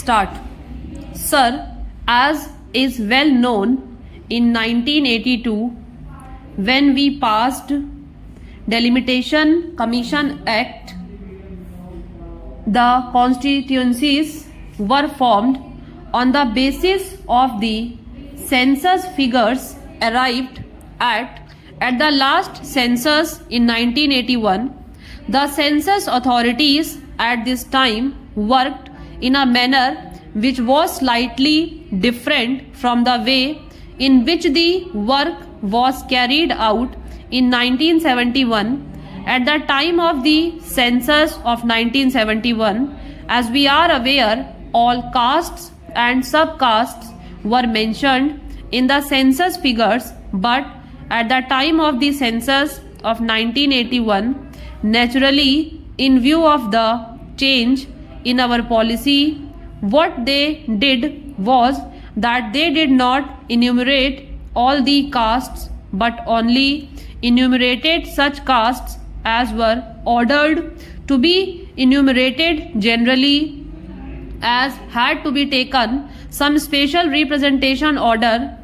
start. Sir, as is well known, in 1982, when we passed Delimitation Commission Act, the constituencies were formed on the basis of the census figures arrived at the last census in 1981. The census authorities at this time worked in a manner which was slightly different from the way in which the work was carried out in 1971. At the time of the census of 1971, as we are aware, all castes and subcastes were mentioned in the census figures, but at the time of the census of 1981, naturally, in view of the change in our policy, what they did was that they did not enumerate all the castes but only enumerated such castes as were ordered to be enumerated generally, as had to be taken some special representation order.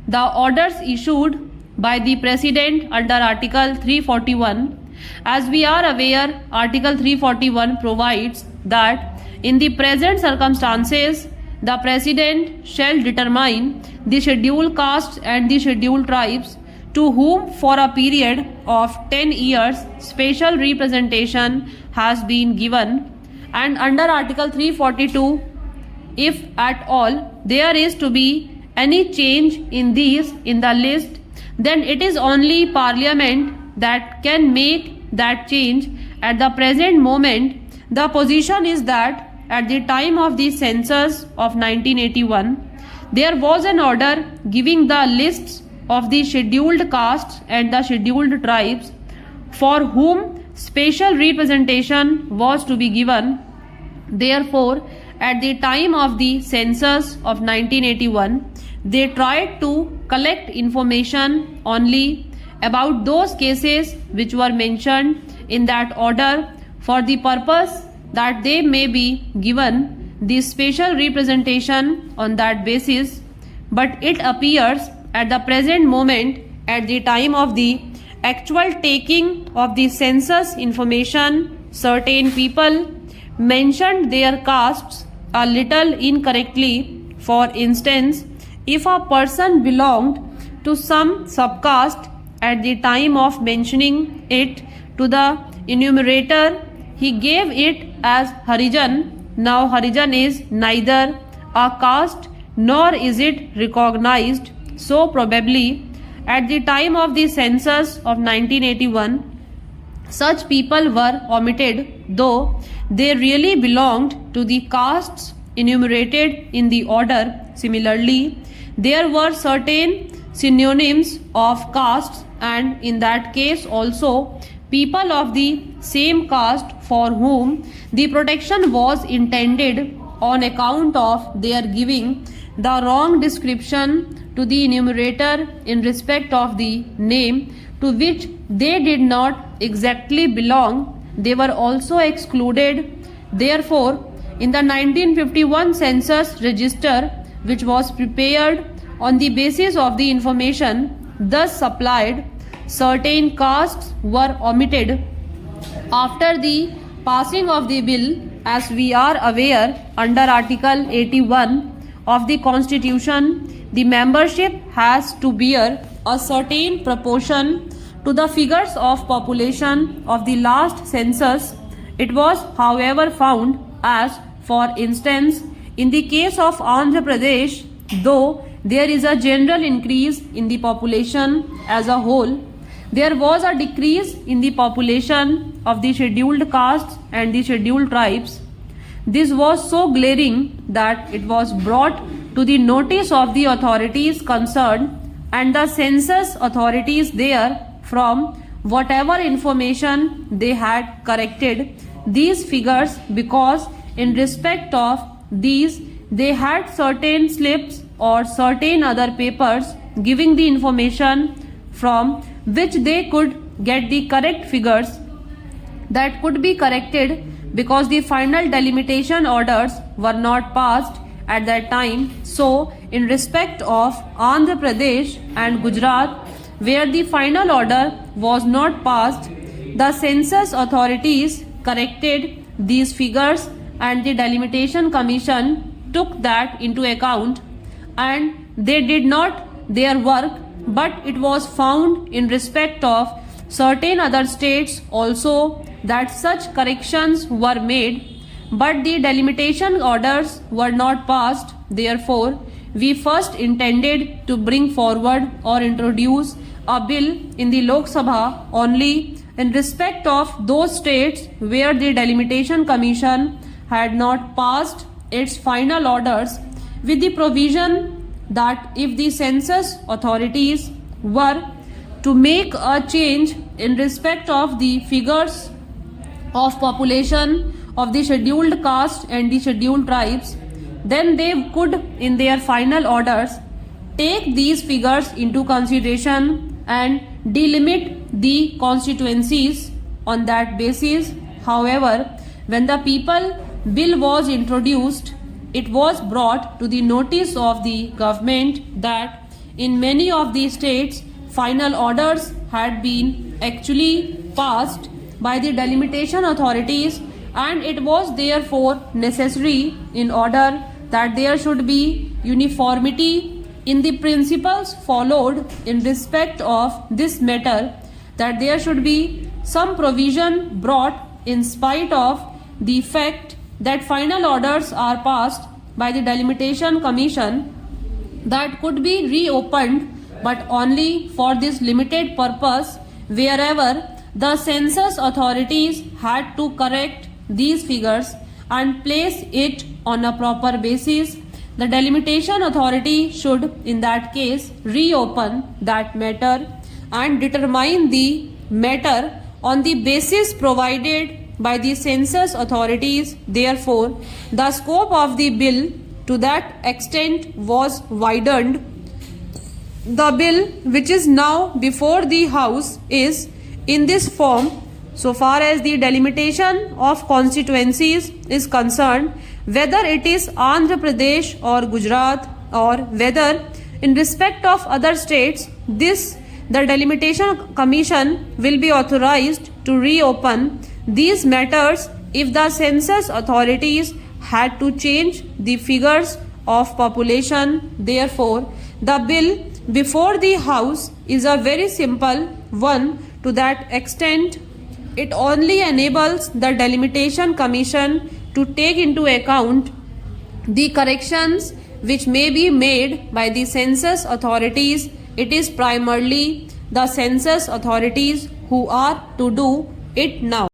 The orders issued by the President under Article 341. As we are aware, Article 341 provides that in the present circumstances, the President shall determine the scheduled castes and the scheduled tribes to whom for a period of 10 years special representation has been given, and under Article 342, if at all there is to be any change in these in the list, then it is only Parliament that can make that change. At the present moment, the position is that at the time of the census of 1981, there was an order giving the lists of the scheduled castes and the scheduled tribes for whom special representation was to be given. Therefore, at the time of the census of 1981, they tried to collect information only about those cases which were mentioned in that order for the purpose that they may be given the special representation on that basis. But it appears at the present moment, at the time of the actual taking of the census information, certain people mentioned their castes a little incorrectly. For instance, if a person belonged to some subcaste, at the time of mentioning it to the enumerator, he gave it as Harijan. Now Harijan is neither a caste nor is it recognized. So probably at the time of the census of 1981, such people were omitted, though they really belonged to the castes enumerated in the order. Similarly, there were certain synonyms of castes, and in that case also people of the same caste for whom the protection was intended on account of their giving the wrong description to the enumerator in respect of the name to which they did not exactly belong, they were also excluded. Therefore, in the 1951 census register, which was prepared on the basis of the information thus supplied, certain castes were omitted. After the passing of the bill, as we are aware, under Article 81 of the Constitution, the membership has to bear a certain proportion to the figures of population of the last census. It was, however, found as, for instance, in the case of Andhra Pradesh, though there is a general increase in the population as a whole, there was a decrease in the population of the scheduled castes and the scheduled tribes. This was so glaring that it was brought to the notice of the authorities concerned, and the census authorities there, from whatever information they had corrected these figures, because in respect of these they had certain slips or certain other papers giving the information from which they could get the correct figures that could be corrected because the final delimitation orders were not passed at that time. So, in respect of Andhra Pradesh and Gujarat, where the final order was not passed, the census authorities corrected these figures and the Delimitation Commission took that into account, and they did not their work, but it was found in respect of certain other states also that such corrections were made, but the delimitation orders were not passed. Therefore, we first intended to bring forward or introduce a bill in the Lok Sabha only in respect of those states where the Delimitation Commission had not passed its final orders, with the provision that if the census authorities were to make a change in respect of the figures of population of the scheduled caste and the scheduled tribes, then they could in their final orders take these figures into consideration and delimit the constituencies on that basis. However, when the people bill was introduced, it was brought to the notice of the government that in many of the states final orders had been actually passed by the delimitation authorities, and it was therefore necessary, in order that there should be uniformity in the principles followed in respect of this matter, that there should be some provision brought in spite of the fact that final orders are passed by the Delimitation Commission that could be reopened, but only for this limited purpose, wherever the census authorities had to correct these figures and place it on a proper basis. The delimitation authority should in that case reopen that matter and determine the matter on the basis provided by the census authorities. Therefore, the scope of the bill to that extent was widened. The bill which is now before the House is in this form. So far as the delimitation of constituencies is concerned, whether it is Andhra Pradesh or Gujarat, or whether in respect of other states, the Delimitation Commission will be authorized to reopen these matters if the census authorities had to change the figures of population. Therefore, the bill before the House is a very simple one. To that extent, it only enables the Delimitation Commission to take into account the corrections which may be made by the census authorities. It is primarily the census authorities who are to do it now.